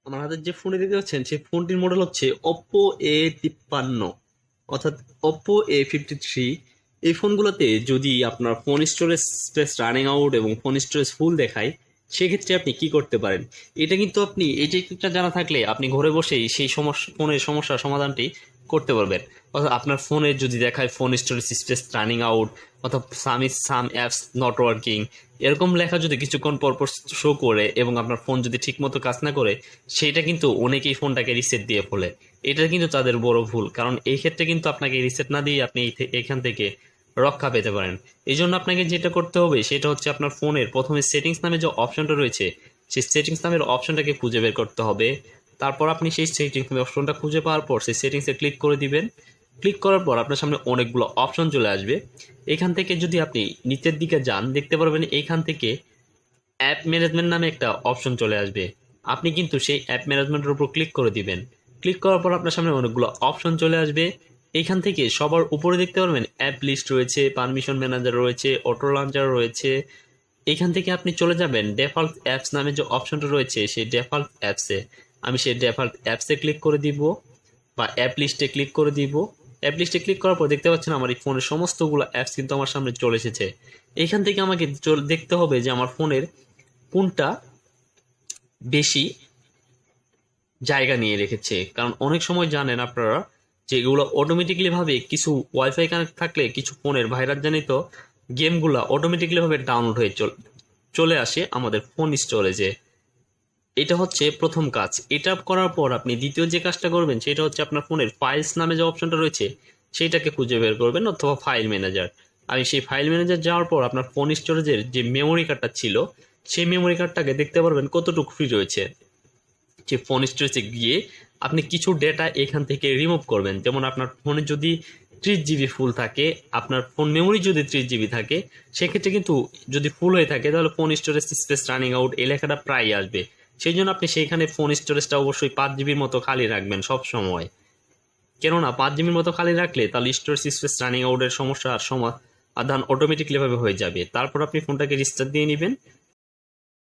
আমার হাতে যে ফোনটি দেখতে পাচ্ছেন সেই ফোনটির মডেল হচ্ছে Oppo A53 অর্থাৎ Oppo A53। এই ফোনগুলোতে যদি আপনার phone storage space running out এবং ফোন স্টোরেজ ফুল দেখায়, সেক্ষেত্রে আপনি কি করতে পারেন? এটা কিন্তু আপনি এই টেকনিকটা জানা থাকলে আপনি ঘরে বসেই সেই সমস্যা ফোনের সমস্যার সমাধানটি করতে পারবেন। অর্থাৎ আপনার ফোনে যদি দেখায় phone storage space running out অথবা সাম অ্যাপস নট ওয়ার্কিং, এরকম লেখা যদি কিছুক্ষণ পর পর শো করে এবং আপনার ফোন যদি ঠিকমতো কাজ না করে, সেটা কিন্তু অনেকেই ফোনটাকে রিসেট দিয়ে ফেলে। এটা কিন্তু তাদের বড় ভুল, কারণ এই ক্ষেত্রে কিন্তু আপনাকে রিসেট না দিয়ে আপনি এখান থেকে রক্ষা পেতে পারেন। এই জন্য আপনাকে যেটা করতে হবে সেটা হচ্ছে আপনার ফোনের প্রথমে সেটিংস নামে যে অপশনটা রয়েছে, সেই সেটিংস নামের অপশনটাকে খুঁজে বের করতে হবে। তারপর আপনি সেই সেটিংস অপশনটা খুঁজে পাওয়ার পর সেই সেটিংসে ক্লিক করে দিবেন। ক্লিক করার পর আপনার সামনে অনেকগুলো অপশন চলে আসবে। এখান থেকে যদি আপনি নিচের দিকে যান, দেখতে পারবেন এইখান থেকে অ্যাপ ম্যানেজমেন্ট নামে একটা অপশন চলে আসবে। আপনি কিন্তু সেই অ্যাপ ম্যানেজমেন্টের উপর ক্লিক করে দিবেন। ক্লিক করার পর আপনার সামনে অনেকগুলো অপশন চলে আসবে। এইখান থেকে সবার উপরে দেখতে পারবেন অ্যাপ লিস্ট রয়েছে, পারমিশন ম্যানেজার রয়েছে, অটো লঞ্চার রয়েছে। এখান থেকে আপনি চলে যাবেন ডিফল্ট অ্যাপস নামে যে অপশনটা রয়েছে সেই ডিফল্ট অ্যাপসে। আমি সেই ডিফল্ট অ্যাপসে ক্লিক করে দিব বা অ্যাপ লিস্টে ক্লিক করে দিব। অ্যাপ লিস্টে ক্লিক করার পর দেখতে পাচ্ছেন আমার এই ফোনের সমস্তগুলো অ্যাপস কিন্তু আমার সামনে চলে এসেছে। এইখান থেকে আমাকে দেখতে হবে যে আমার ফোনের কোনটা বেশি জায়গা নিয়ে রেখেছে। কারণ অনেক সময় জানেন আপনারা যে এগুলো অটোমেটিকলি ভাবে কিছু ওয়াইফাই কানেক্ট থাকলে কিছু ফোনের ভাইরাস জনিত গেমগুলো অটোমেটিকলি ভাবে ডাউনলোড হয়ে চলে আসে আমাদের ফোন স্টোরেজে। এটা হচ্ছে প্রথম কাজ। এটা করার পর আপনি দ্বিতীয় যে কাজটা করবেন সেটা হচ্ছে আপনার ফোনের ফাইলস নামে যে অপশনটা রয়েছে সেইটাকে খুঁজে বের করবেন, অথবা ফাইল ম্যানেজার। আমি সেই ফাইল ম্যানেজার যাওয়ার পর আপনার ফোন স্টোরেজের যে মেমোরি কার্ডটা ছিল সেই মেমোরি কার্ডটাকে দেখতে পারবেন কতটুকু ফ্রি রয়েছে। যে ফোন স্টোরেজে গিয়ে আপনি কিছু ডেটা এখান থেকে রিমুভ করবেন। যেমন আপনার ফোনে যদি 30 জিবি ফুল থাকে, আপনার ফোন মেমোরি যদি 30 জিবি থাকে, সেক্ষেত্রে কিন্তু যদি ফুল হয়ে থাকে তাহলে phone storage space running out এই লেখাটা প্রায় আসবে। সেই জন্য আপনি সেইখানে ফোন স্টোরেজটা অবশ্যই 5 জিবির মতো খালি রাখবেন সব সময়। কেননা 5 জিবির মতো খালি রাখলে তাহলে স্টোরেজ স্পেস রানিং আউটের সমস্যার সমাধান অটোমেটিকলি ভাবে হয়ে যাবে। তারপর আপনি ফোনটাকে রিস্টার্ট দিয়ে নেবেন।